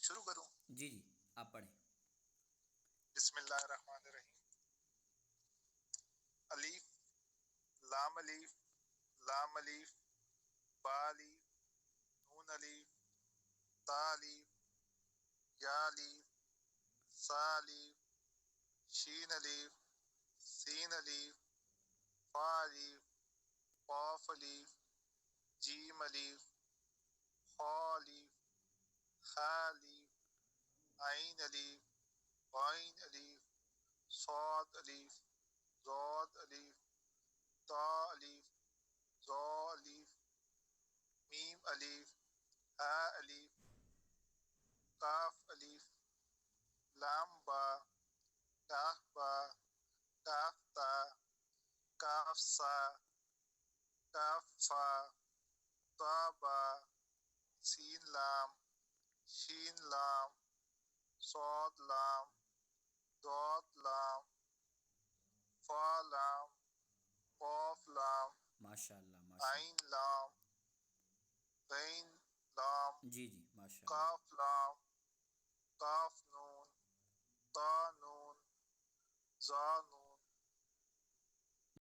شروع کروں؟ جی جی، آپ پڑھیں۔ بسم اللہ الرحمن الرحیم۔ الف، لام الف، لام الف، با الف، نون الف، تا الف، یا الف، سا الف، شین الف، سین الف، فا الف، قاف الف، جیم الف، خا الف، خا الف، عین الف، غین الف، صاد الف، ضاد الف، تا الف، ظا الف، میم الف، ہا الف، کاف الف، لام با، کاف با، کاف تا، کاف سا، کاف فا، تا با، سین لام، شین لام، صاد لام، ضاد لام، فا لام، قاف لام، ماشاء اللہ ماشاء عین اللہ۔ لام، غین لام، جی جی، ماشاء اللہ۔ کاف لام، کاف نون، تا نون، زا نون،